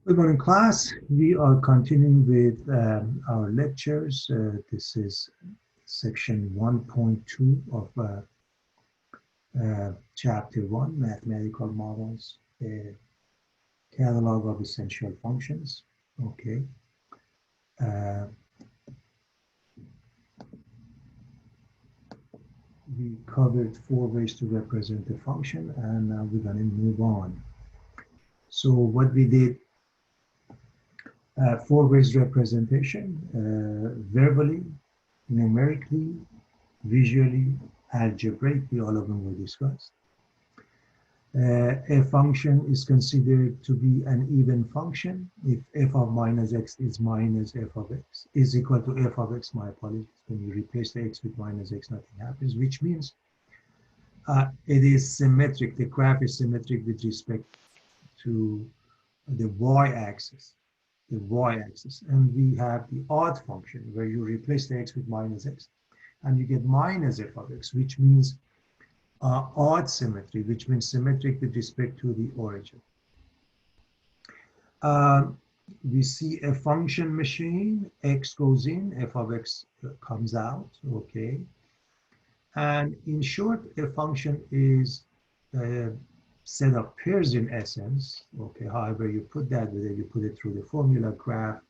Good morning, class. We are continuing with our lectures. This is section 1.2 of chapter 1, Mathematical Models, Catalog of Essential Functions. Okay. We covered 4 ways to represent a function, and now we're going to move on. So what we did, 4 ways representation, verbally, numerically, visually, algebraically, all of them were discussed. A function is considered to be an even function if f of minus x is minus f of x is equal to f of x. My apologies. When you replace the x with minus x, nothing happens, which means it is symmetric. The graph is symmetric with respect to the y-axis. The y-axis. And we have the odd function where you replace the x with minus x and you get minus f of x, which means odd symmetry, which means symmetric with respect to the origin. We see a function machine, x goes in, f of x comes out, okay? And in short, a function is a set of pairs in essence, okay? However you put that, whether you put it through the formula graph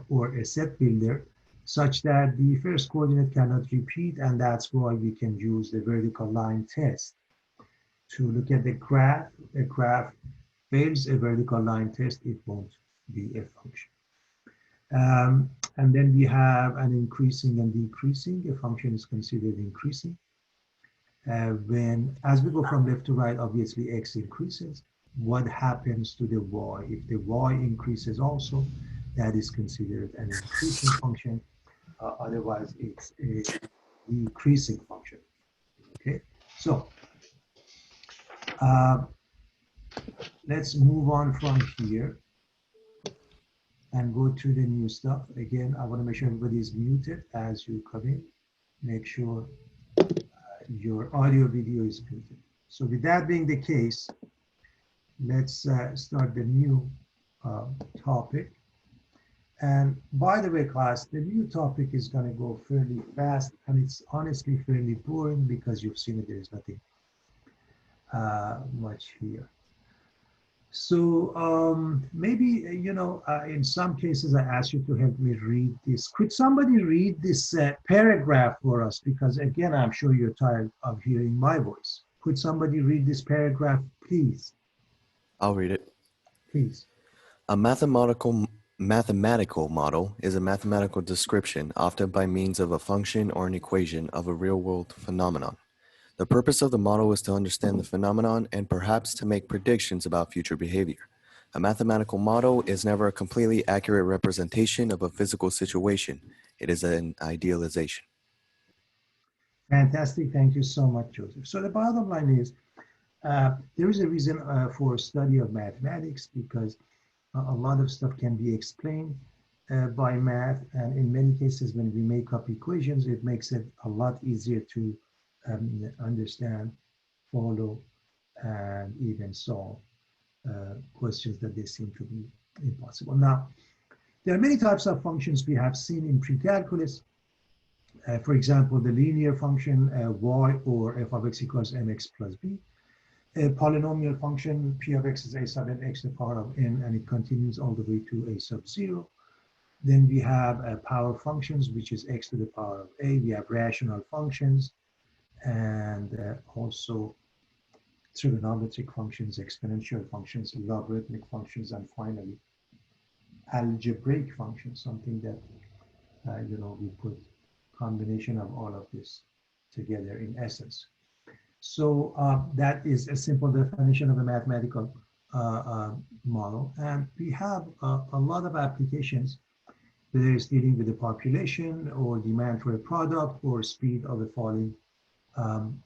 or a set builder, such that the first coordinate cannot repeat, and that's why we can use the vertical line test to look at the graph. A graph fails a vertical line test, it won't be a function. And then we have an increasing and decreasing. A function is considered increasing. As we go from left to right, obviously x increases. What happens to the y? If the y increases also, that is considered an increasing function. Otherwise, it's a decreasing function. Okay, so let's move on from here and go to the new stuff. Again, I want to make sure everybody is muted as you come in. Make sure your audio video is muted. So with that being the case, let's start the new topic. And by the way, class, the new topic is going to go fairly fast, and it's honestly fairly boring because you've seen it. There's nothing much here. So maybe, you know, in some cases, I ask you to help me read this. Could somebody read this paragraph for us? Because again, I'm sure you're tired of hearing my voice. Could somebody read this paragraph, please? I'll read it. Please. A mathematical model is a mathematical description, often by means of a function or an equation, of a real-world phenomenon. The purpose of the model is to understand the phenomenon and perhaps to make predictions about future behavior. A mathematical model is never a completely accurate representation of a physical situation. It is an idealization. Fantastic. Thank you so much, Joseph. So the bottom line is, there is a reason for study of mathematics, because a lot of stuff can be explained by math, and in many cases when we make up equations, it makes it a lot easier to understand, follow, and even solve questions that they seem to be impossible. Now, there are many types of functions we have seen in pre-calculus. For example, the linear function y or f of x equals mx plus b. A polynomial function, p of x is a sub n x to the power of n, and it continues all the way to a sub 0. Then we have power functions, which is x to the power of a. We have rational functions, and also trigonometric functions, exponential functions, logarithmic functions, and finally, algebraic functions, something that, you know, we put combination of all of this together in essence. So that is a simple definition of a mathematical model. And we have a lot of applications, whether it's dealing with the population or demand for a product or speed of a falling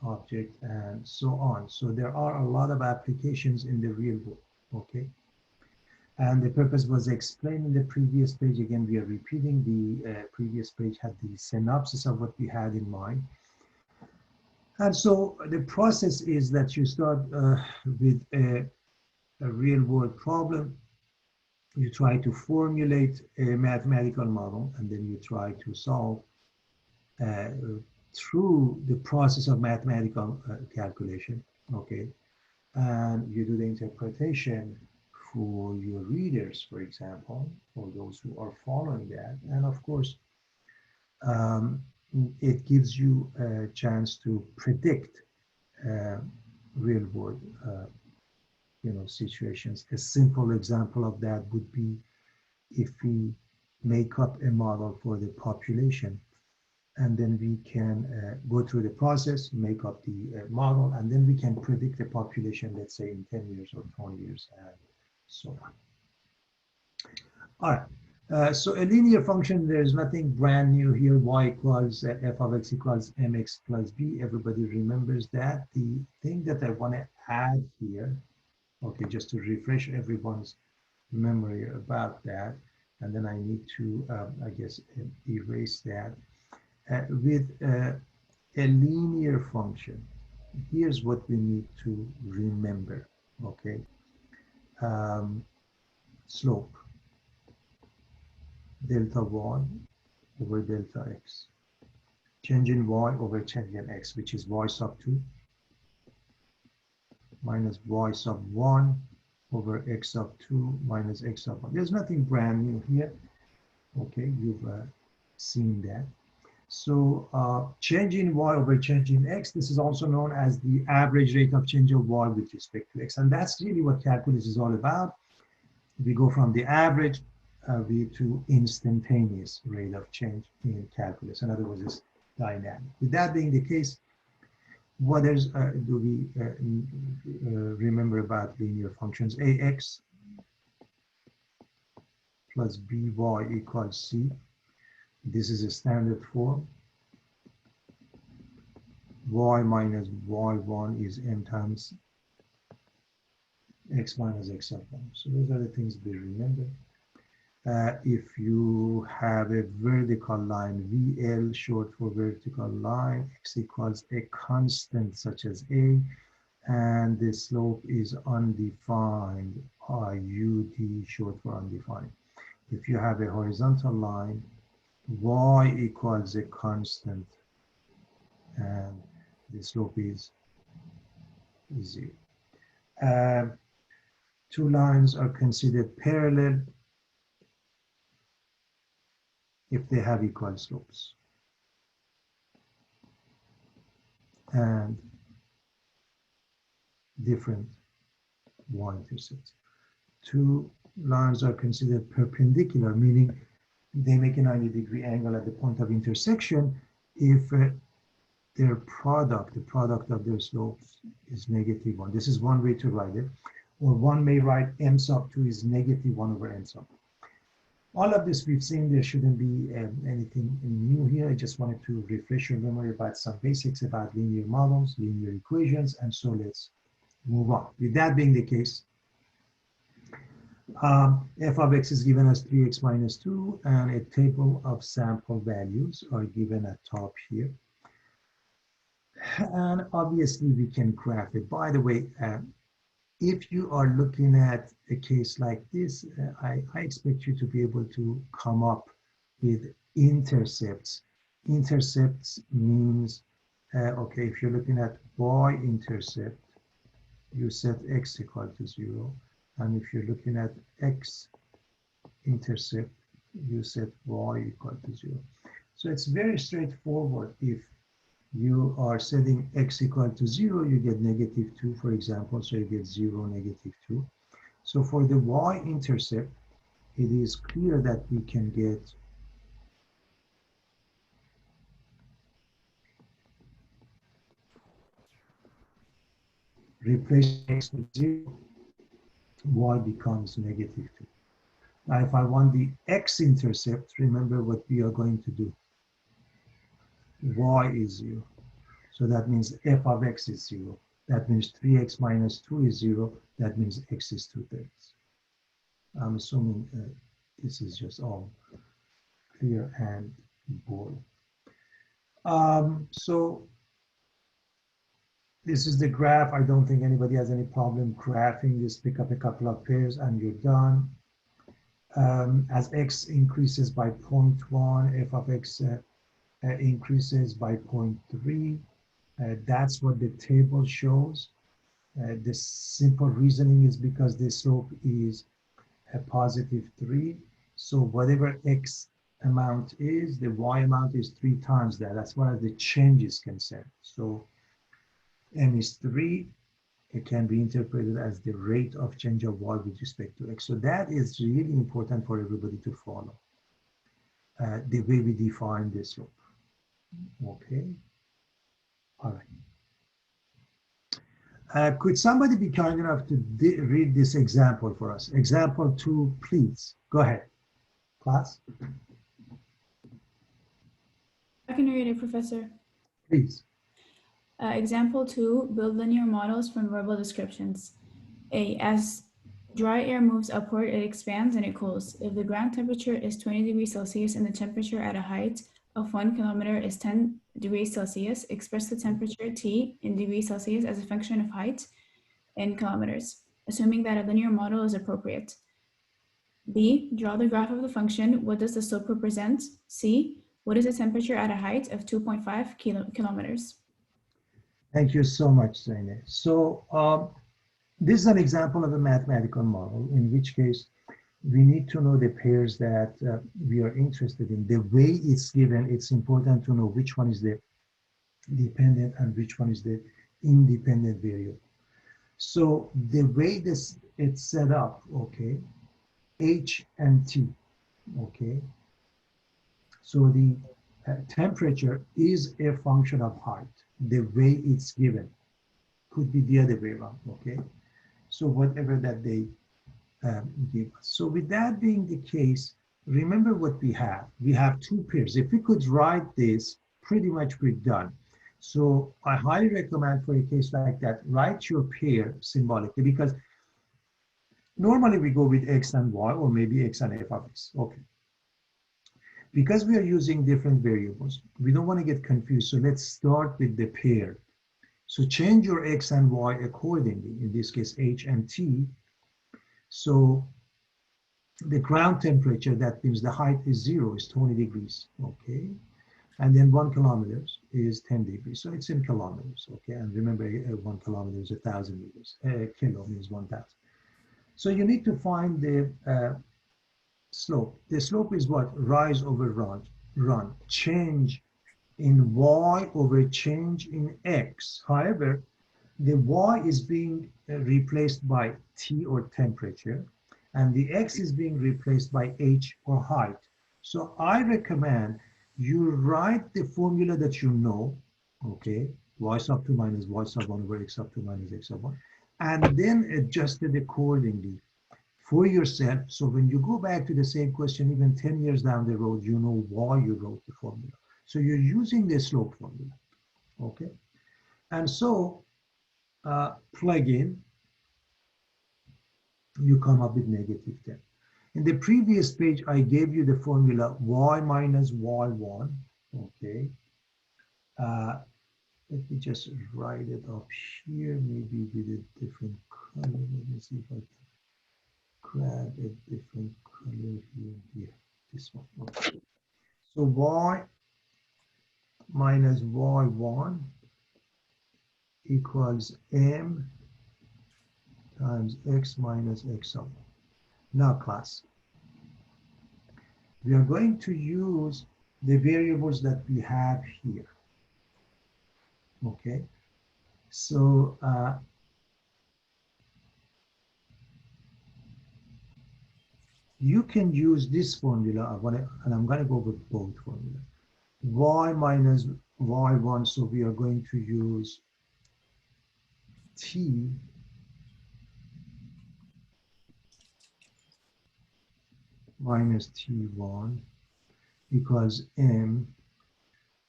object and so on. So there are a lot of applications in the real world, okay? And the purpose was explained in the previous page. Again, we are repeating. The previous page had the synopsis of what we had in mind. And so the process is that you start with a real world problem, you try to formulate a mathematical model, and then you try to solve uh, through the process of mathematical calculation, okay? And you do the interpretation for your readers, for example, for those who are following that. And of course, um, it gives you a chance to predict uh, real world situations. A simple example of that would be if we make up a model for the population, and then we can go through the process, make up the model, and then we can predict the population, let's say in 10 years or 20 years, and so on. All right. So a linear function, there's nothing brand new here. Y equals f of x equals mx plus b. Everybody remembers that. The thing that I want to add here, okay, just to refresh everyone's memory about that, and then I need to, I guess, erase that. With a linear function, here's what we need to remember, okay? Slope, delta y over delta x. Change in y over change in x, which is y sub 2 minus y sub 1 over x sub 2 minus x sub 1. There's nothing brand new here. Okay, you've seen that. So change in y over change in x, this is also known as the average rate of change of y with respect to x. And that's really what calculus is all about. We go from the average to instantaneous rate of change in calculus. In other words, it's dynamic. With that being the case, what else do we remember about linear functions? Ax plus by equals c. This is a standard form. Y minus y1 is m times x minus x sub 1. So those are the things we remember. If you have a vertical line, VL short for vertical line, x equals a constant such as a, and the slope is undefined, UD short for undefined. If you have a horizontal line, y equals a constant, and the slope is 0. Two lines are considered parallel if they have equal slopes. And different y-intercepts. Two lines are considered perpendicular, meaning they make a 90-degree angle at the point of intersection if their product, the product of their slopes is -1. This is one way to write it. Or one may write m sub 2 is -1 over m sub 2. All of this we've seen, there shouldn't be anything new here. I just wanted to refresh your memory about some basics about linear models, linear equations, and so let's move on. With that being the case, f of x is given as 3x minus 2, and a table of sample values are given at top here. And obviously we can graph it. By the way, if you are looking at a case like this, I expect you to be able to come up with intercepts. Intercepts means, okay, if you're looking at y-intercept, you set x equal to 0. And if you're looking at x-intercept, you set y equal to 0. So it's very straightforward. If you are setting x equal to 0, you get -2, for example, so you get 0, -2. So for the y-intercept, it is clear that we can get replace x with 0, y becomes -2. Now, if I want the x-intercept, remember what we are going to do. Y is 0. So that means f of x is 0. That means 3x minus 2 is 0. That means x is 2/3. I'm assuming this is just all clear and bold. So this is the graph. I don't think anybody has any problem graphing. Just pick up a couple of pairs and you're done. as x increases by 0.1, f of x increases by 0.3. That's what the table shows. The simple reasoning is because the slope is a positive 3. So whatever x amount is, the y amount is 3 times that. That's why the change is concerned. So m is 3. It can be interpreted as the rate of change of y with respect to x. So that is really important for everybody to follow. The way we define the slope. Okay. All right. Could somebody be kind enough to read this example for us? Example 2, please. Go ahead, class. I can read it, Professor. Please. Example 2, build linear models from verbal descriptions. A, as dry air moves upward, it expands and it cools. If the ground temperature is 20 degrees Celsius and the temperature at a height of 1 kilometer is 10 degrees Celsius, express the temperature T in degrees Celsius as a function of height in kilometers, assuming that a linear model is appropriate. B, draw the graph of the function. What does the slope represent? C, what is the temperature at a height of 2.5 kilometers? Thank you so much, Zainab. So this is an example of a mathematical model, in which case we need to know the pairs that we are interested in. The way it's given, it's important to know which one is the dependent and which one is the independent variable. So the way this it's set up, okay, H and T, okay. So the temperature is a function of height, the way it's given. Could be the other way around, okay. So whatever that they give us. So with that being the case, remember what we have. We have two pairs. If we could write this, pretty much we're done. So I highly recommend for a case like that, write your pair symbolically, because normally we go with x and y, or maybe x and f of x, okay. Because we are using different variables, we don't want to get confused. So let's start with the pair. So change your x and y accordingly, in this case, h and t. So the ground temperature, that means the height is 0, is 20 degrees, okay? And then 1 kilometer is 10 degrees. So it's in kilometers, okay? And remember, 1 kilometer is 1,000 meters. Kilo means 1,000. So you need to find the slope. The slope is what? Rise over run. Change in y over change in x. However, the y is being replaced by t, or temperature, and the x is being replaced by h, or height. So I recommend you write the formula that you know, okay, y sub 2 minus y sub 1 over x sub 2 minus x sub 1, and then adjust it accordingly for yourself. So when you go back to the same question, even 10 years down the road, you know why you wrote the formula. So you're using the slope formula, okay? And so plug in, you come up with -10. In the previous page, I gave you the formula y minus y1, okay? Let me just write it up here, maybe with a different color. Let me see if I can grab a different color here. This one, okay. So y minus y1 equals m times x minus x sub 1. Now class, we are going to use the variables that we have here, okay? So you can use this formula, and I'm going to go with both formula. Y minus y1, so we are going to use t minus t1 equals m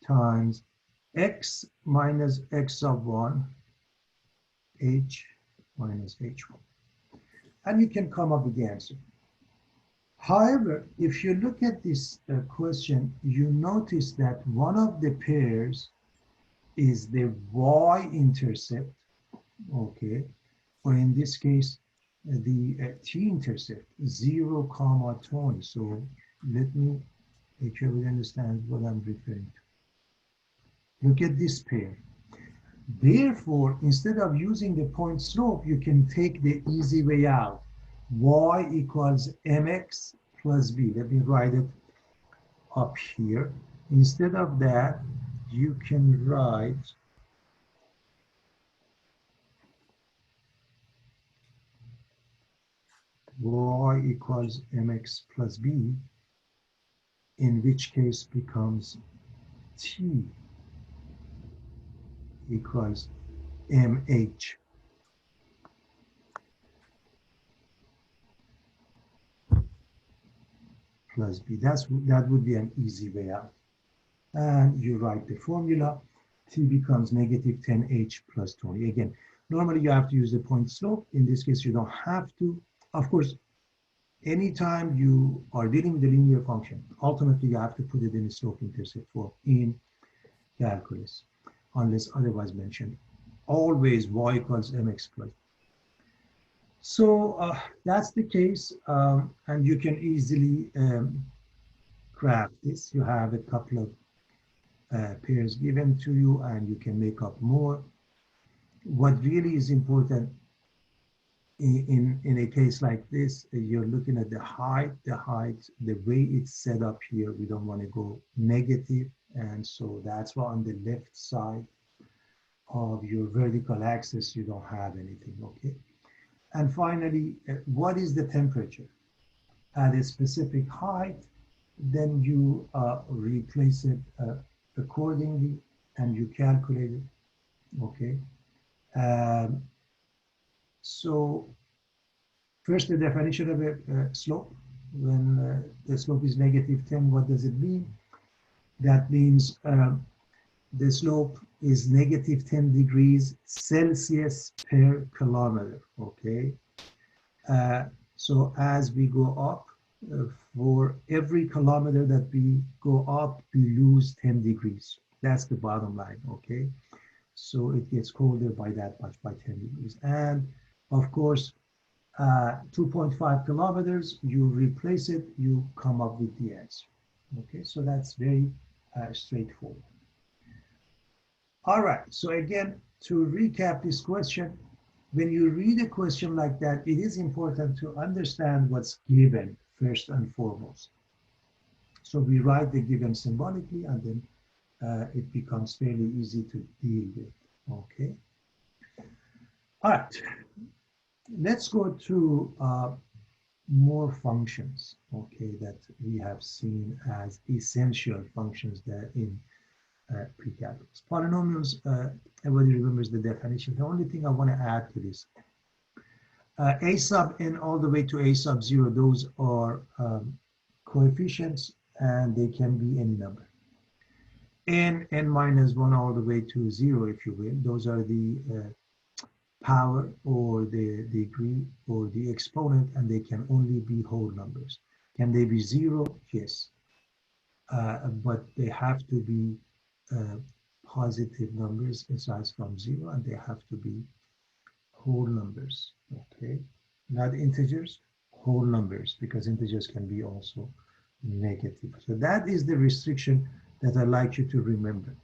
times x minus x sub 1, h minus h1. And you can come up with the answer. However, if you look at this question, you notice that one of the pairs is the y-intercept, okay? Or in this case, the t-intercept 0, comma 20. So let me make sure we understand what I'm referring to. Look at this pair. Therefore, instead of using the point slope, you can take the easy way out. Y equals mx plus b. Let me write it up here. Instead of that, you can write y equals mx plus b, in which case becomes t equals mh plus b. That would be an easy way out. And you write the formula. T becomes negative 10h plus 20. Again, normally you have to use the point slope. In this case, you don't have to. Of course, anytime you are dealing with a linear function, ultimately you have to put it in a slope-intercept form in calculus, unless otherwise mentioned. Always y equals mx plus. So that's the case, and you can easily graph this. You have a couple of pairs given to you, and you can make up more. What really is important in a case like this, you're looking at the height, the way it's set up here, we don't want to go negative, and so that's why on the left side of your vertical axis, you don't have anything, okay? And finally, what is the temperature? At a specific height, then you replace it accordingly, and you calculate it, okay? So first, the definition of a slope. When the slope is negative 10, what does it mean? That means the slope is negative 10 degrees Celsius per kilometer, okay? So as we go up, for every kilometer that we go up, we lose 10 degrees. That's the bottom line, okay? So it gets colder by that much, by 10 degrees. And of course, 2.5 kilometers, you replace it, you come up with the answer. Okay, so that's very straightforward. All right, so again, to recap this question, when you read a question like that, it is important to understand what's given first and foremost. So we write the given symbolically, and then it becomes fairly easy to deal with, okay? All right, let's go to more functions, okay, that we have seen as essential functions there in pre-calculus. Polynomials, everybody remembers the definition. The only thing I want to add to this, a sub n all the way to a sub 0, those are coefficients, and they can be any number. N minus 1 all the way to 0, if you will, those are the power or the degree or the exponent, and they can only be whole numbers. Can they be 0? Yes. But they have to be positive numbers aside from 0, and they have to be whole numbers, okay? Not integers, whole numbers, because integers can be also negative. So that is the restriction that I'd like you to remember.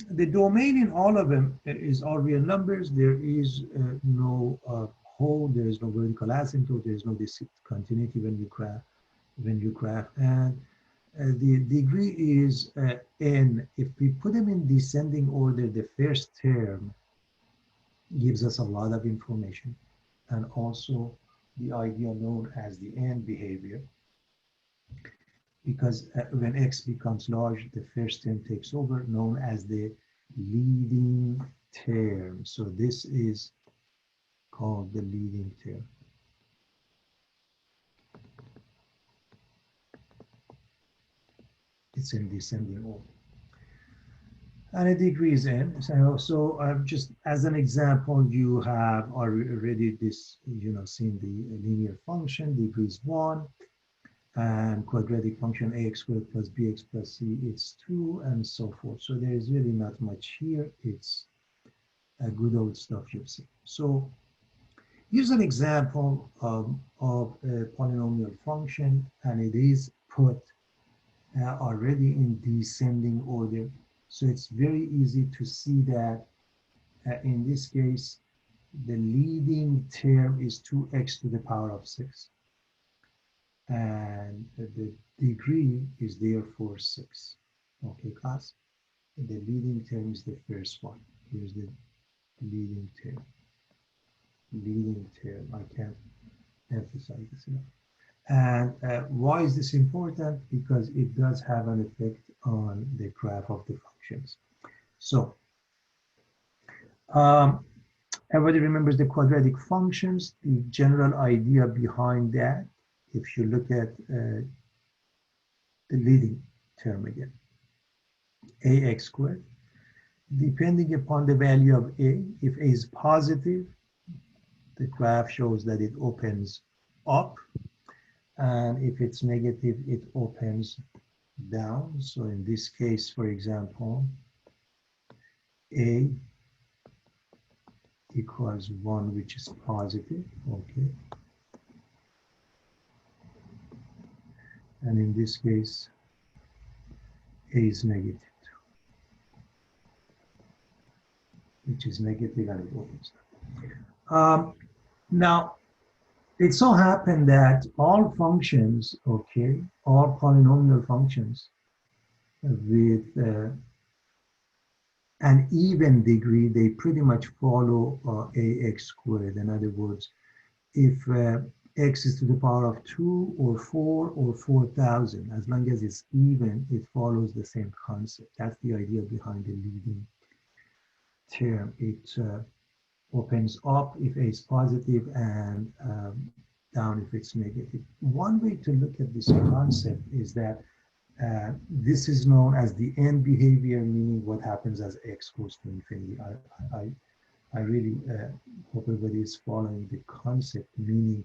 The domain in all of them is all real numbers. There is no whole, there is no vertical asymptote, there is no discontinuity when you graph, and the degree is n. If we put them in descending order, the first term gives us a lot of information, and also the idea known as the end behavior, because when x becomes large, the first term takes over, known as the leading term. So this is called the leading term. It's in descending order. And a degree is n. So just as an example, you have already this, seen the linear function, degree is 1, and quadratic function ax squared plus bx plus c, it's 2, and so forth. So there is really not much here. It's a good old stuff you've seen. So Here's an example of a polynomial function, and it is put already in descending order. So it's very easy to see that in this case, the leading term is 2x to the power of 6. And the degree is therefore 6. Okay, class? The leading term is the first one. Here's the leading term. Leading term. I can't emphasize this enough. And why is this important? Because it does have an effect on the graph of the functions. So, everybody remembers the quadratic functions. The general idea behind that, if you look at the leading term again, ax squared, depending upon the value of a, if a is positive, the graph shows that it opens up, and if it's negative, it opens down. So in this case, for example, a equals 1, which is positive, okay? And in this case, a is negative, which is negative, and it opens down. Now, it so happened that all functions, okay, all polynomial functions with an even degree, they pretty much follow ax squared. In other words, if x is to the power of 2 or 4 or 4,000, as long as it's even, it follows the same concept. That's the idea behind the leading term. It opens up if a is positive and down if it's negative. One way to look at this concept is that this is known as the end behavior, meaning what happens as x goes to infinity. I really hope everybody is following the concept, meaning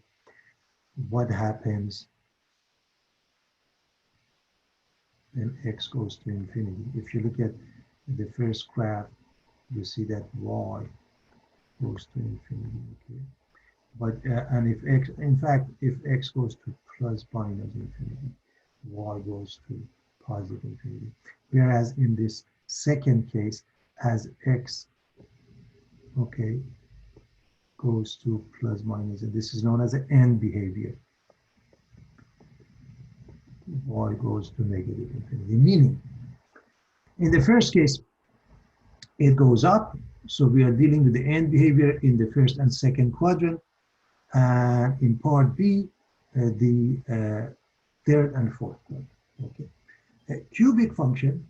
what happens when x goes to infinity. If you look at the first graph, you see that y goes to infinity, okay? But, and if x, in fact, if x goes to plus minus infinity, y goes to positive infinity. Whereas in this second case, as x, okay, goes to plus minus, and this is known as an end behavior. Y goes to negative infinity, meaning in the first case, it goes up. So we are dealing with the end behavior in the first and second quadrant. And in part B, the third and fourth quadrant, okay. Cubic functions,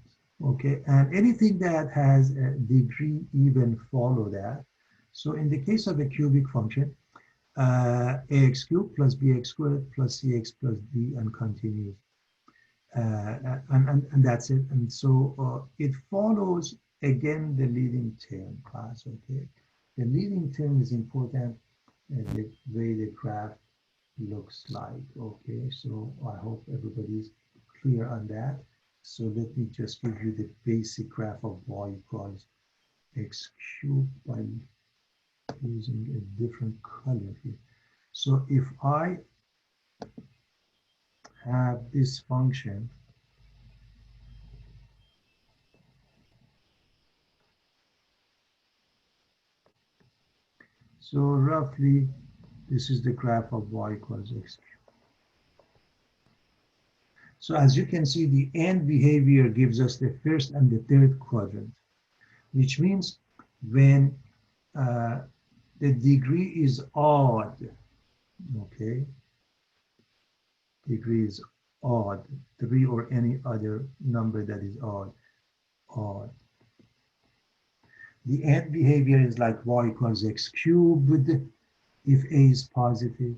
okay, and anything that has a degree even follow that. So in the case of a cubic function, ax cubed plus bx squared plus cx plus d and continues. And that's it. And so it follows, again, the leading term class, okay. The leading term is important, the way the graph looks like, okay. So I hope everybody's clear on that. So let me just give you the basic graph of y equals x cubed by using a different color here. So if I have this function, so roughly this is the graph of y equals x cubed. So as you can see, the end behavior gives us the first and the third quadrant, which means when the degree is odd, okay, degree is odd, 3 or any other number that is odd. The end behavior is like y equals x cubed if a is positive,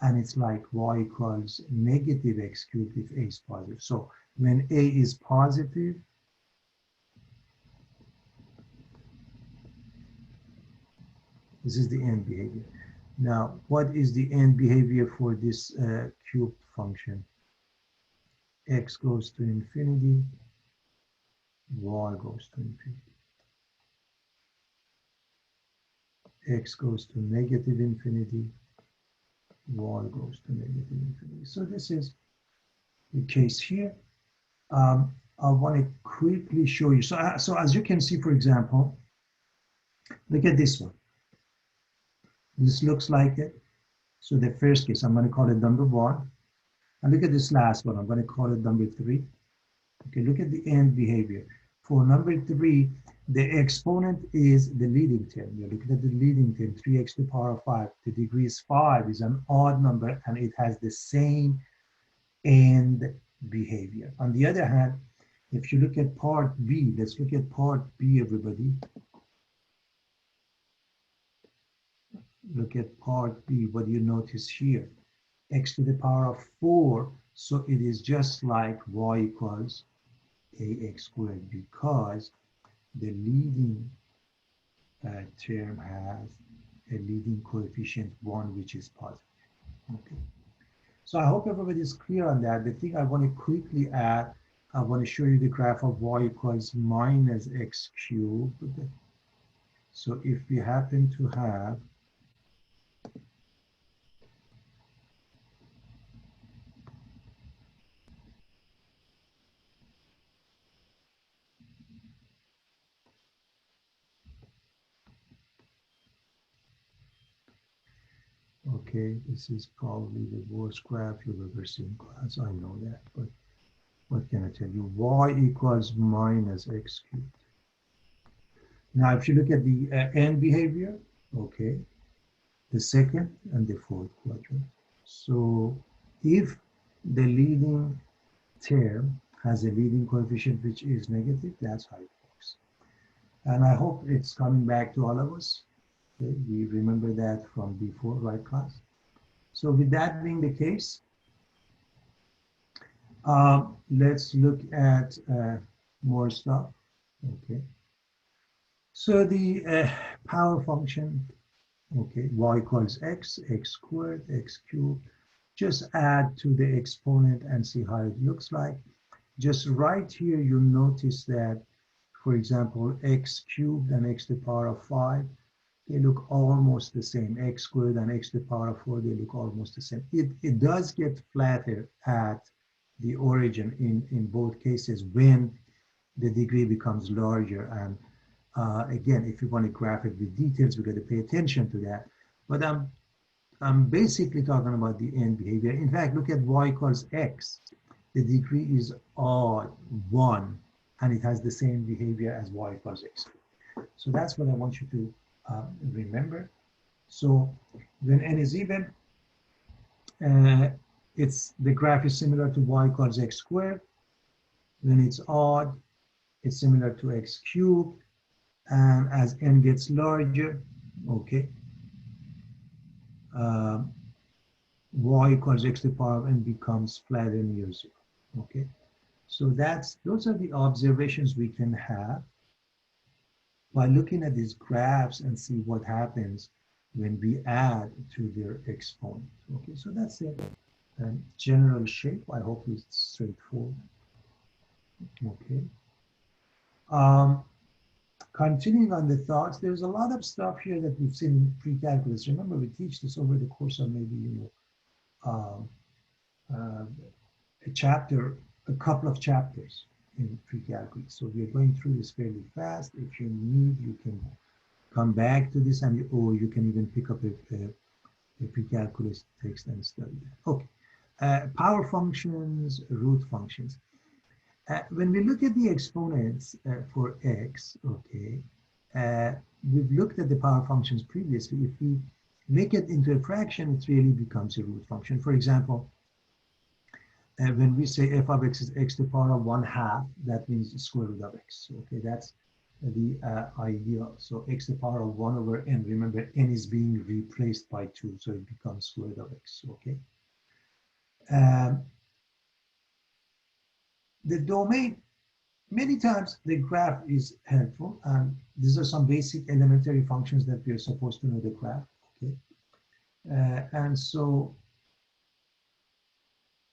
and it's like y equals negative x cubed if a is positive. So when a is positive, this is the end behavior. Now, what is the end behavior for this cubed function? X goes to infinity, y goes to infinity. x goes to negative infinity, y goes to negative infinity. So this is the case here. I want to quickly show you. So as you can see, for example, look at this one. This looks like it. So the first case, I'm going to call it number 1. And look at this last one. I'm going to call it number 3. Okay, look at the end behavior. For number 3, the exponent is the leading term. You're looking at the leading term, 3x to the power of 5. The degree is 5, is an odd number, and it has the same end behavior. On the other hand, if you look at part B, let's look at part B, everybody. Look at part B. What do you notice here? X to the power of 4. So it is just like y equals ax squared, because the leading term has a leading coefficient 1, which is positive. Okay. So I hope everybody is clear on that. The thing I want to quickly add, I want to show you the graph of y equals minus x cubed. So if we happen to have okay, this is probably the worst graph you've ever seen in class. I know that, but what can I tell you? Y equals minus x cubed. Now, if you look at the end behavior, okay, the second and the fourth quadrant. So if the leading term has a leading coefficient which is negative, that's how it works. And I hope it's coming back to all of us. Okay, we remember that from before, right, class? So with that being the case, let's look at more stuff. Okay. So the power function, okay, y equals x, x squared, x cubed. Just add to the exponent and see how it looks like. Just right here, you notice that, for example, x cubed and x to the power of 5, they look almost the same. X squared and x to the power of 4, they look almost the same. It does get flatter at the origin in both cases when the degree becomes larger. And again, if you want to graph it with details, we've got to pay attention to that. But I'm basically talking about the end behavior. In fact, look at y equals x. The degree is odd, 1, and it has the same behavior as y equals x. So that's what I want you to remember. So when n is even, the graph is similar to y equals x squared. When it's odd, it's similar to x cubed. And as n gets larger, okay, y equals x to the power of n becomes flatter near 0. Okay, so those are the observations we can have by looking at these graphs and see what happens when we add to their exponent. Okay, so that's it. General shape, I hope it's straightforward. Okay. Continuing on the thoughts, there's a lot of stuff here that we've seen in pre-calculus. Remember, we teach this over the course of maybe, a couple of chapters in pre-calculus. So we're going through this fairly fast. If you need, you can come back to this, or you can even pick up a pre-calculus text and study that. Okay, power functions, root functions. When we look at the exponents for x, okay, we've looked at the power functions previously. If we make it into a fraction, it really becomes a root function. For example, when we say f of x is x to the power of 1/2, that means the square root of x. Okay, that's the idea. So x to the power of 1 over n. Remember, n is being replaced by 2, so it becomes square root of x. Okay. The domain, many times the graph is helpful, and these are some basic elementary functions that we are supposed to know the graph, okay? And so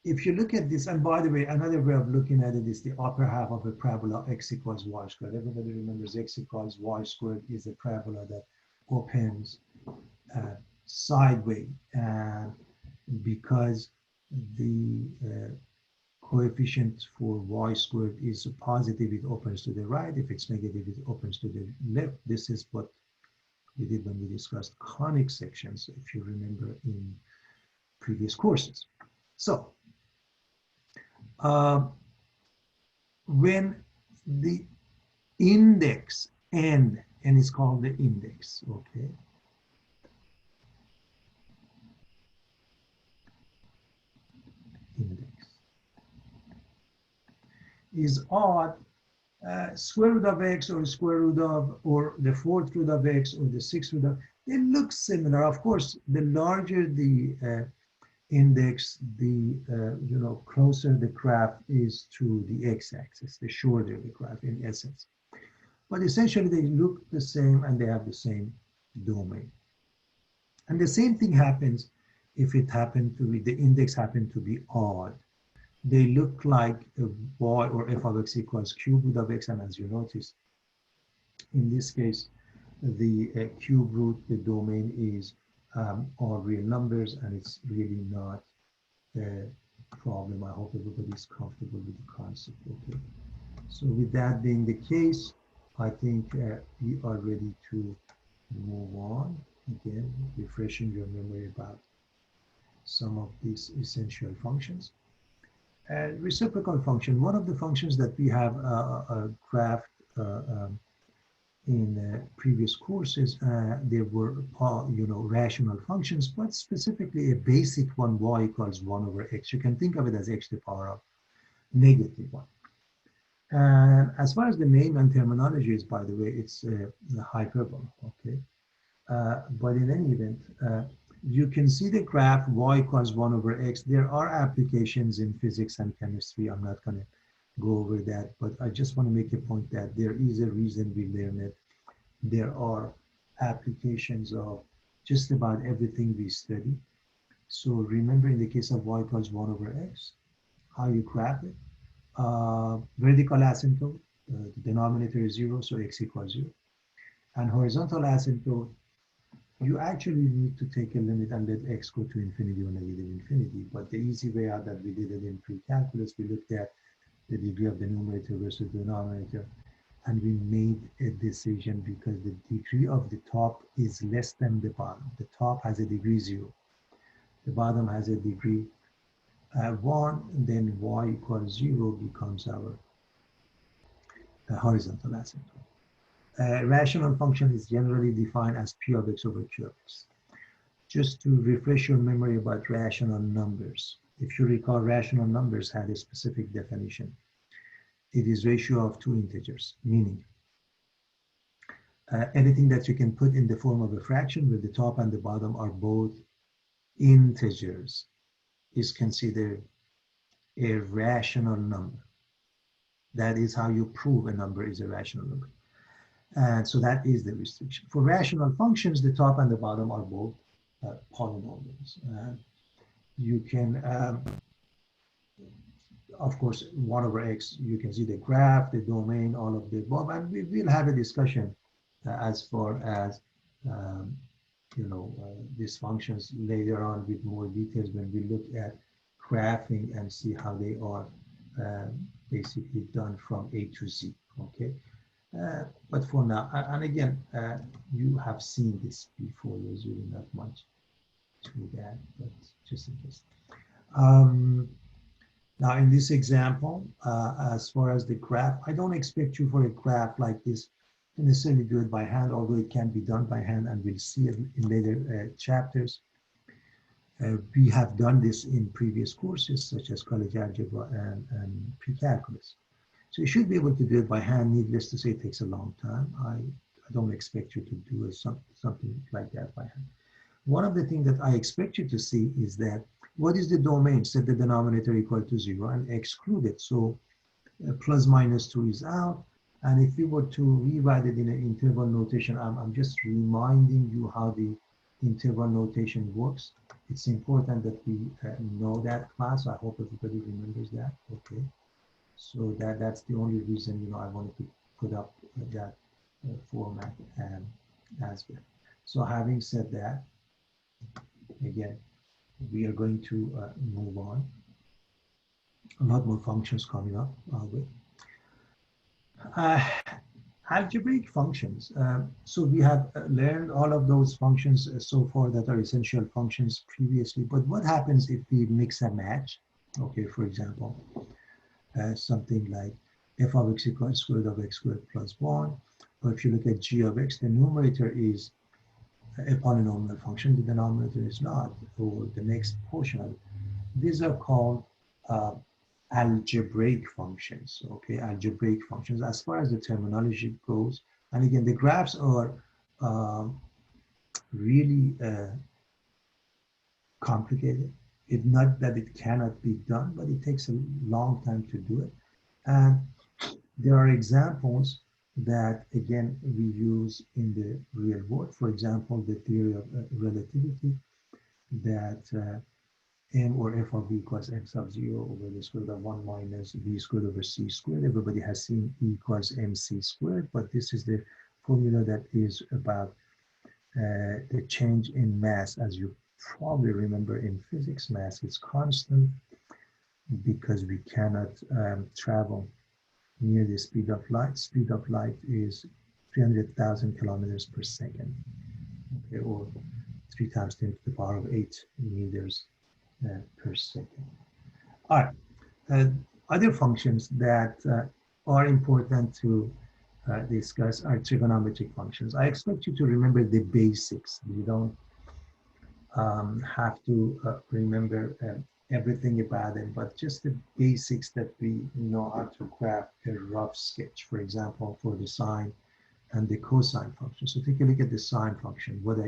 if you look at this, and by the way, another way of looking at it is the upper half of a parabola x equals y squared. Everybody remembers x equals y squared is a parabola that opens sideways, and because the coefficient for y squared is positive, it opens to the right. If it's negative, it opens to the left. This is what we did when we discussed conic sections, if you remember in previous courses. So when the index n is called the index, okay? Index is odd, square root of x or square root of, or the fourth root of x or the sixth root of, they look similar. Of course, the larger the index, the closer the graph is to the x-axis, the shorter the graph in essence. But essentially they look the same and they have the same domain. And the same thing happens if it happened to be, the index happened to be odd. They look like a y or f of x equals cube root of x, and as you notice, in this case, the cube root, the domain is all real numbers, and it's really not a problem. I hope everybody's comfortable with the concept. Okay. So with that being the case, I think we are ready to move on. Again, refreshing your memory about some of these essential functions. Reciprocal function, one of the functions that we have graphed in previous courses, there were rational functions, but specifically a basic one, y equals 1 over x. You can think of it as x to the power of -1. And as far as the name and terminology is, by the way, it's a hyperbole, okay? But in any event, you can see the graph y equals 1 over x. There are applications in physics and chemistry. I'm not going to go over that, but I just want to make a point that there is a reason we learn it. There are applications of just about everything we study. So remember, in the case of y equals 1 over x, how you graph it. Vertical asymptote, the denominator is 0, so x equals 0. And horizontal asymptote, you actually need to take a limit and let x go to infinity or negative infinity. But the easy way out that we did it in pre-calculus, we looked at the degree of the numerator versus the denominator, and we made a decision because the degree of the top is less than the bottom. The top has a degree 0. The bottom has a degree 1, then y equals 0 becomes our horizontal asymptote. Rational function is generally defined as p of x over q of x. Just to refresh your memory about rational numbers, if you recall, rational numbers had a specific definition. It is ratio of two integers, meaning anything that you can put in the form of a fraction where the top and the bottom are both integers is considered a rational number. That is how you prove a number is a rational number. And so that is the restriction. For rational functions, the top and the bottom are both polynomials. You can, of course, 1 over x, you can see the graph, the domain, all of the above, and we will have a discussion as far as, these functions later on with more details when we look at graphing and see how they are basically done from A to Z, okay? But for now, and again, you have seen this before, there's really not much to that, but just in case. Now in this example, as far as the graph, I don't expect you for a graph like this to necessarily do it by hand, although it can be done by hand, and we'll see it in later chapters. We have done this in previous courses, such as college algebra and pre-calculus. So you should be able to do it by hand. Needless to say, it takes a long time. I don't expect you to do something like that by hand. One of the things that I expect you to see is that what is the domain? Set the denominator equal to 0 and exclude it. So plus minus 2 is out. And if we were to rewrite it in an interval notation, I'm just reminding you how the interval notation works. It's important that we know that class. I hope everybody remembers that. Okay. So that's the only reason, I wanted to put up that format as well. So having said that, again, we are going to move on. A lot more functions coming up. Uh, Algebraic functions. So we have learned all of those functions so far that are essential functions previously, but what happens if we mix and match? Okay, for example, something like f of x equals square root of x squared plus 1, or if you look at g of x, the numerator is a polynomial function, the denominator is not, or the next portion of it. These are called algebraic functions, okay, algebraic functions as far as the terminology goes. And again, the graphs are really complicated. It's not that it cannot be done, but it takes a long time to do it. And there are examples that, again, we use in the real world. For example, the theory of relativity, that m or f of v equals m sub 0 over the square root of 1 minus v squared over c squared. Everybody has seen E equals mc squared, but this is the formula that is about the change in mass. As you probably remember in physics, mass is constant because we cannot travel near the speed of light. Speed of light is 300,000 kilometers per second, okay, or 3 times 10 to the power of 8 meters per second. All right, other functions that are important to discuss are trigonometric functions. I expect you to remember the basics. You don't have to remember everything about it, but just the basics that we know how to craft a rough sketch, for example, for the sine and the cosine function. So take a look at the sine function. What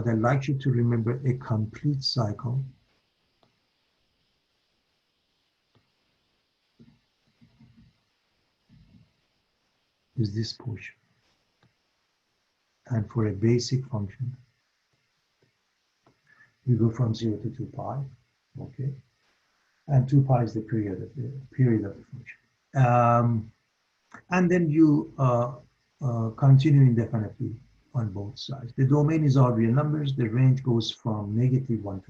I'd like you to remember, a complete cycle is this portion. And for a basic function, we go from 0 to 2 pi, okay? And 2 pi is the period of the function. And then you continue indefinitely on both sides. The domain is all real numbers. The range goes from -1 to 1.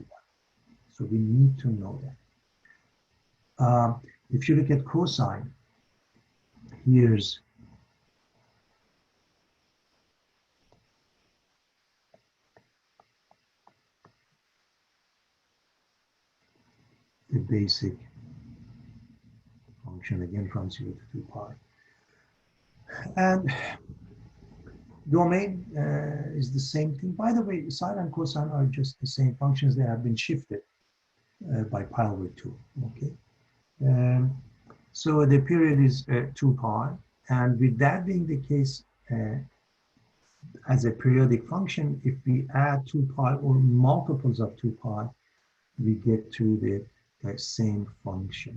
So we need to know that. If you look at cosine, here's the basic function, again from 0 to 2 pi. And domain is the same thing. By the way, sine and cosine are just the same functions. They have been shifted by pi over 2, okay? So the period is 2 pi. And with that being the case, as a periodic function, if we add 2 pi or multiples of 2 pi, we get to the same function.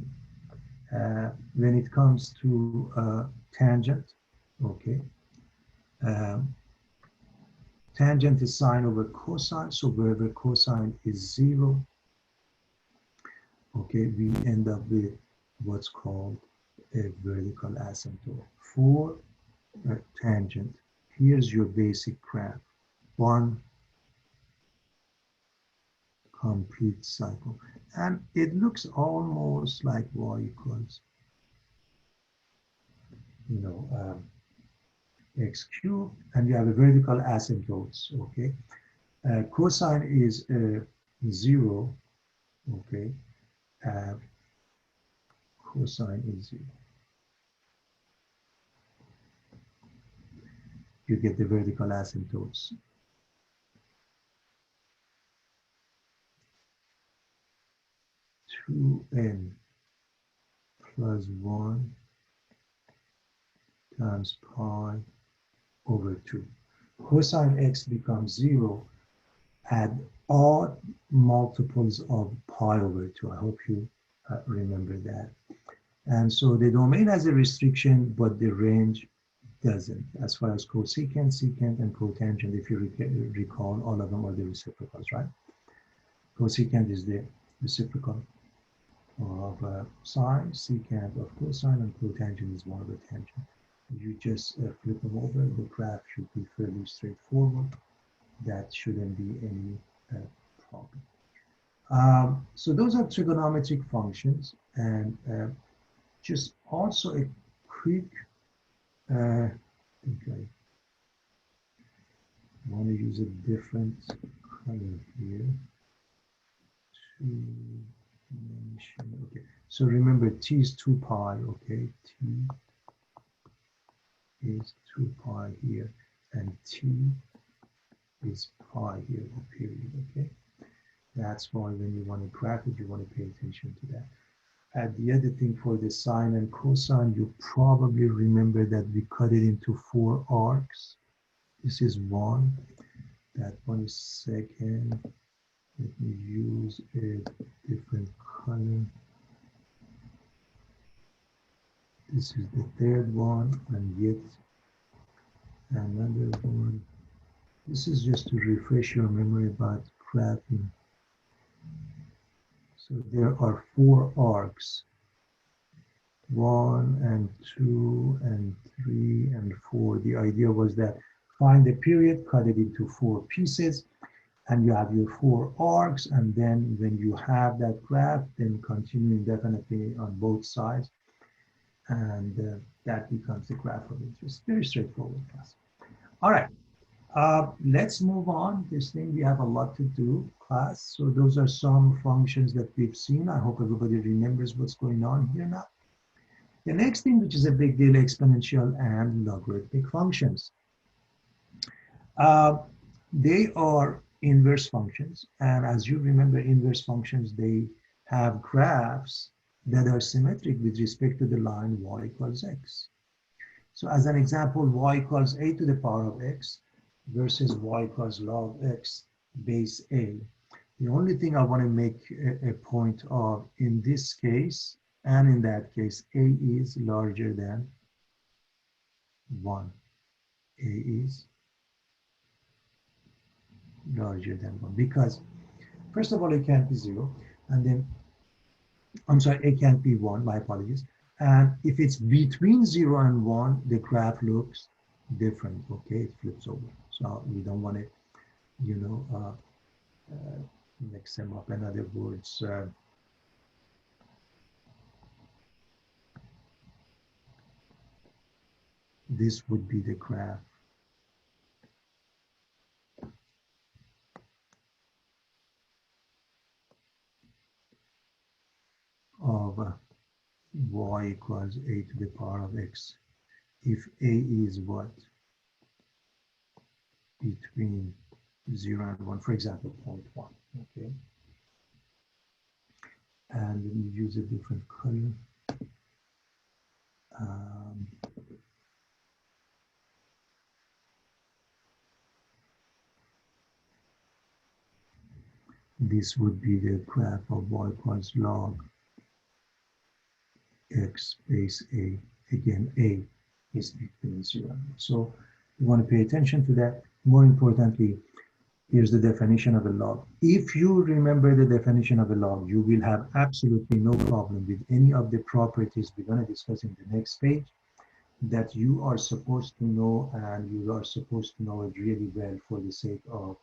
When it comes to tangent, okay, tangent is sine over cosine, so wherever cosine is 0, okay, we end up with what's called a vertical asymptote. For tangent, here's your basic graph. One complete cycle. And it looks almost like y equals, x cubed, and you have a vertical asymptotes, okay? Cosine is 0, okay? Cosine is 0. You get the vertical asymptotes. N plus 1 times pi over 2. Cosine x becomes 0 at all multiples of pi over 2. I hope you remember that. And so the domain has a restriction, but the range doesn't. As far as cosecant, secant, and cotangent, if you recall, all of them are the reciprocals, right? Cosecant is the reciprocal of sine, secant of cosine, and cotangent is one of the tangent. You just flip them over, the graph should be fairly straightforward. that shouldn't be any problem. So those are trigonometric functions, and just also a quick, I think I want to use a different color here. Okay, so remember t is 2 pi, okay, t is 2 pi here, and t is pi here, the period, okay? That's why when you want to graph it, you want to pay attention to that. And the other thing for the sine and cosine, you probably remember that we cut it into 4 arcs. This is 1, that one is second. Let me use a different color. This is the third one, and yet another one. This is just to refresh your memory about graphing. So there are 4 arcs. 1 and 2 and 3 and 4. The idea was that find the period, cut it into 4 pieces, and you have your 4 arcs, and then when you have that graph, then continue indefinitely on both sides, and that becomes the graph of interest. Very straightforward class. All right, let's move on. This thing, we have a lot to do, class. So those are some functions that we've seen. I hope everybody remembers what's going on here now. The next thing, which is a big deal, exponential and logarithmic functions. They are inverse functions, and as you remember, inverse functions, they have graphs that are symmetric with respect to the line y equals x. So as an example, y equals a to the power of x versus y equals log x base a. The only thing I want to make a point of in this case and in that case, a is larger than 1. A is larger than 1 because, first of all, it can't be 0, and then, I'm sorry, it can't be 1, my apologies. And if it's between 0 and 1, the graph looks different, okay? It flips over. So we don't want to, you know, mix them up. In other words, this would be the graph of y equals a to the power of x. If a is what? Between 0 and 1, for example, 0.1, okay? And then you use a different color. This would be the graph of y equals log x base a. Again, a is between 0 and 1. So you want to pay attention to that. More importantly, here's the definition of a log. If you remember the definition of a log, you will have absolutely no problem with any of the properties we're going to discuss in the next page that you are supposed to know, and you are supposed to know it really well for the sake of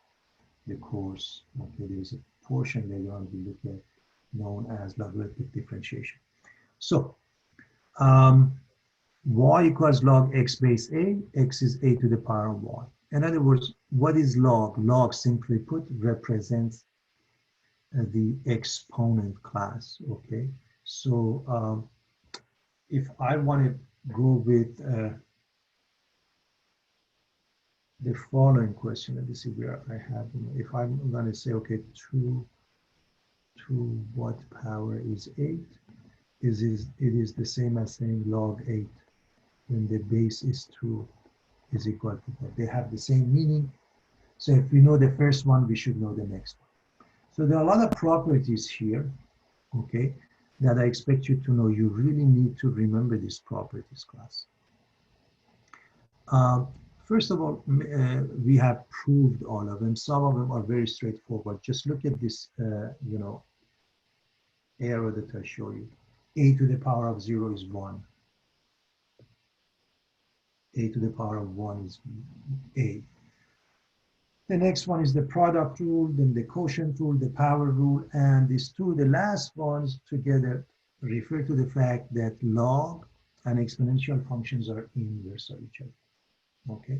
the course. Okay, there's a portion later on we look at known as logarithmic differentiation. So y equals log x base a, x is a to the power of y. In other words, what is log? Log, simply put, represents the exponent class, okay? So if I want to go with the following question, let me see where I have them. If I'm going to say, okay, 2 what power is 8? It is the same as saying log 8 when the base is 2 is equal to that. They have the same meaning. So if we know the first one, we should know the next one. So there are a lot of properties here, okay, that I expect you to know. You really need to remember these properties, class. First of all, we have proved all of them. Some of them are very straightforward. Just look at this, you know, arrow that I show you. A to the power of 0 is 1. A to the power of 1 is a. The next one is the product rule, then the quotient rule, the power rule, and these two, the last ones together refer to the fact that log and exponential functions are inverse of each other, okay?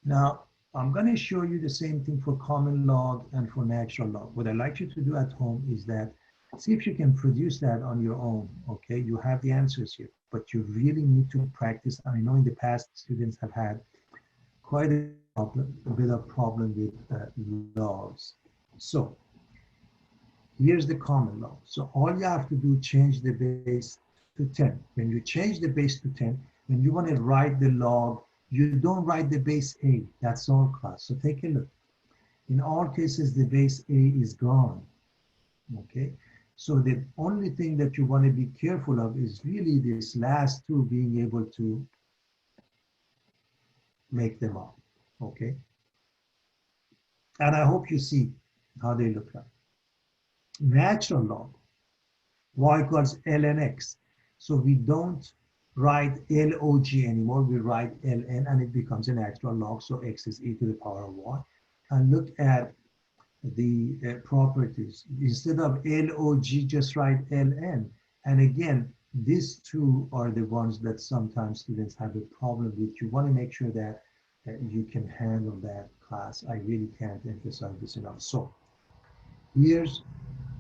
Now, I'm gonna show you the same thing for common log and for natural log. What I'd like you to do at home is that, see if you can produce that on your own, okay? You have the answers here, but you really need to practice. I know in the past, students have had quite a bit of problem with logs. So here's the common log. So all you have to do, change the base to 10. When you change the base to 10, when you want to write the log, you don't write the base A. That's all, class. So take a look. In all cases, the base A is gone. Okay. So the only thing that you want to be careful of is really this last two, being able to make them up. Okay. And I hope you see how they look like. Natural log, y equals ln x. So we don't write log anymore, we write ln, and it becomes a natural log. So x is e to the power of y. And look at the properties. Instead of log, just write ln. And again, these two are the ones that sometimes students have a problem with. You want to make sure that you can handle that, class. I really can't emphasize this enough. So here's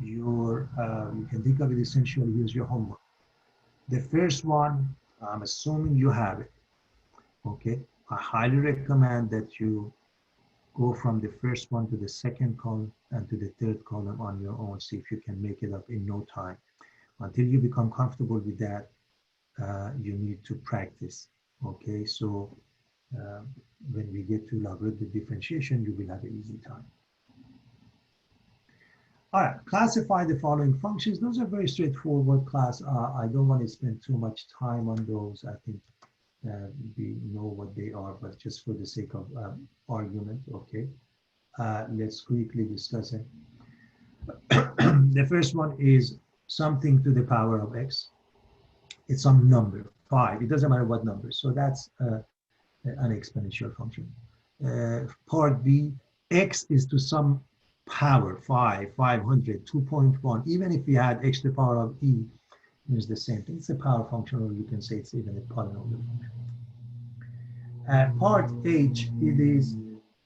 your, you can think of it essentially, here's your homework. The first one, I'm assuming you have it, okay? I highly recommend that you go from the first one to the second column and to the third column on your own. See if you can make it up in no time. Until you become comfortable with that, you need to practice, okay? So when we get to logarithmic differentiation, you will have an easy time. All right, classify the following functions. Those are very straightforward, class. I don't want to spend too much time on those. I think we know what they are, but just for the sake of argument, okay? Let's quickly discuss it. The first one is something to the power of x. It's some number, 5. It doesn't matter what number. So that's an exponential function. Part B, x is to some power, 5, 500, 2.1. Even if we had x to the power of e, it's the same thing. It's a power function, or you can say it's even a polynomial function. Part H, it is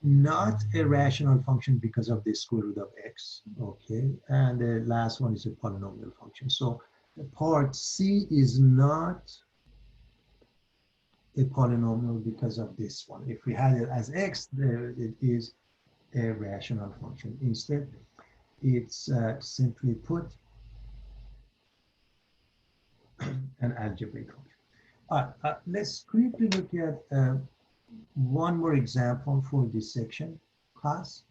not a rational function because of the square root of x, okay? And the last one is a polynomial function. So part C is not a polynomial because of this one. If we had it as x, there it is a rational function. Instead, it's simply put an algebraic function. Let's quickly look at one more example for this section, class.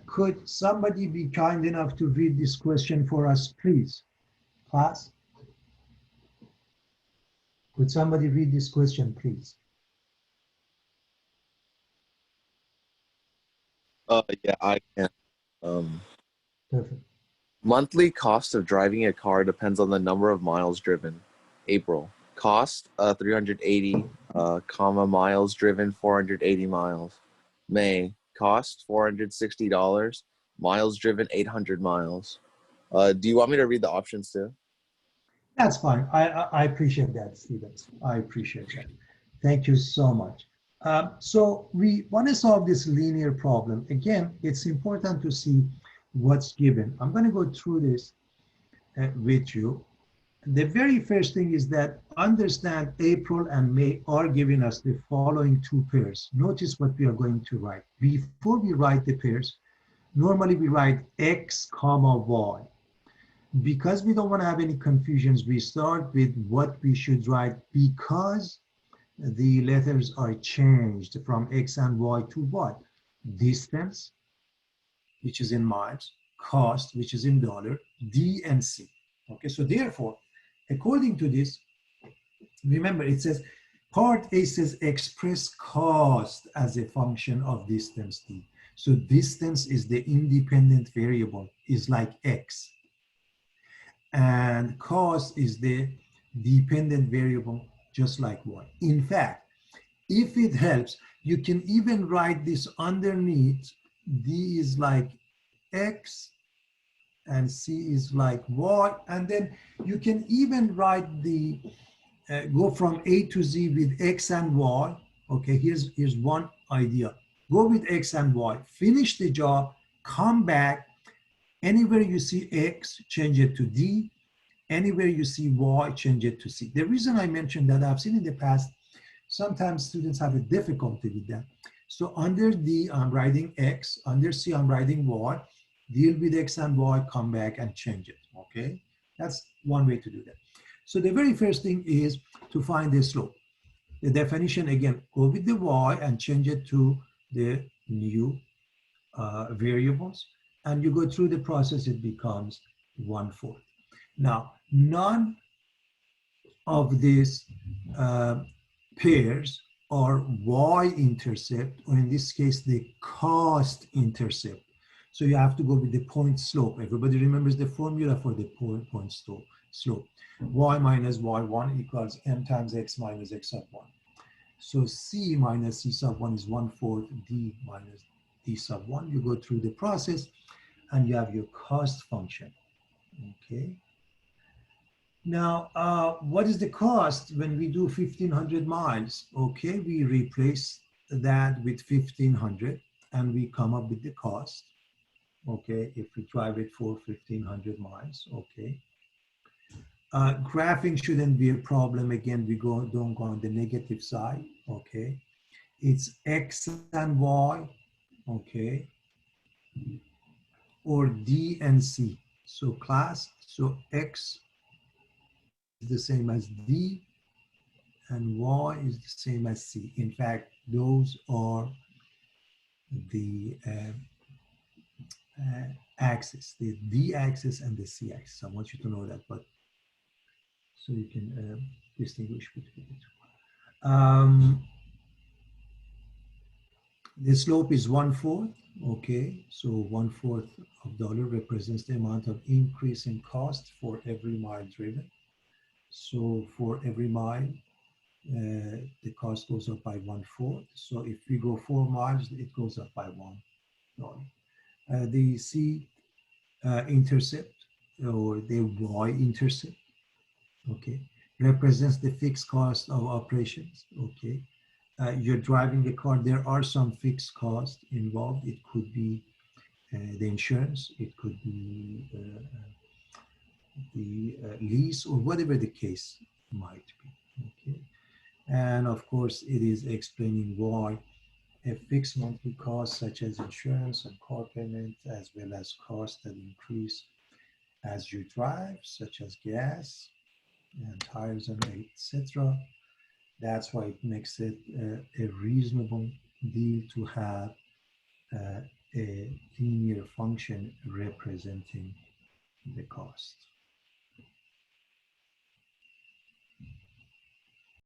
Could somebody be kind enough to read this question for us, please? Class? Could somebody read this question, please? Yeah, I can. Perfect. Monthly cost of driving a car depends on the number of miles driven. April. Cost 380, miles driven 480 miles. May. Cost $460, miles driven 800 miles. Do you want me to read the options too? That's fine. I appreciate that, Stevens. I appreciate that. Thank you so much. So we want to solve this linear problem. Again, it's important to see what's given. I'm going to go through this with you. The very first thing is that understand April and May are giving us the following two pairs. Notice what we are going to write. Before we write the pairs, normally we write x comma y. Because we don't want to have any confusions, we start with what we should write because the letters are changed from x and y to what? Distance, which is in miles, cost, which is in dollar, D and C. Okay, so therefore, according to this, remember it says, part A says express cost as a function of distance D. So distance is the independent variable, is like x. And cost is the dependent variable, just like y. In fact, if it helps, you can even write this underneath. D is like x and C is like y. And then you can even write the, go from A to Z with x and y. Okay, here's one idea. Go with x and y, finish the job, come back. Anywhere you see x, change it to D. Anywhere you see y, change it to C. The reason I mentioned that, I've seen in the past, sometimes students have a difficulty with that. So under D, I'm writing x. Under C, I'm writing y. Deal with x and y, come back and change it, okay? That's one way to do that. So the very first thing is to find the slope. The definition, again, go with the y and change it to the new variables. And you go through the process, it becomes 1/4. Now, none of these pairs are y-intercept, or in this case, the cost-intercept. So you have to go with the point slope. Everybody remembers the formula for the point slope. Y minus y1 equals m times x minus x sub 1. So C minus C sub 1 is 1/4 D minus D sub 1. You go through the process and you have your cost function, okay? Now, what is the cost when we do 1,500 miles? Okay, we replace that with 1,500 and we come up with the cost. Okay, if we drive it for 1,500 miles, okay. Graphing shouldn't be a problem. Again, we don't go on the negative side, okay. It's X and Y, okay, or D and C. So class, so X is the same as D and Y is the same as C. In fact, those are the axis, the D axis and the C axis. I want you to know that, but so you can distinguish between the two. The slope is 1/4, okay? So 1/4 of dollar represents the amount of increase in cost for every mile driven. So for every mile, the cost goes up by 1/4. So if we go 4 miles, it goes up by $1. The C intercept, or the Y intercept, okay, represents the fixed cost of operations, okay. You're driving the car, there are some fixed costs involved. It could be the insurance, it could be the lease, or whatever the case might be, okay. And of course, it is explaining why a fixed monthly cost such as insurance and car payment, as well as costs that increase as you drive, such as gas and tires and etc. That's why it makes it a reasonable deal to have a linear function representing the cost.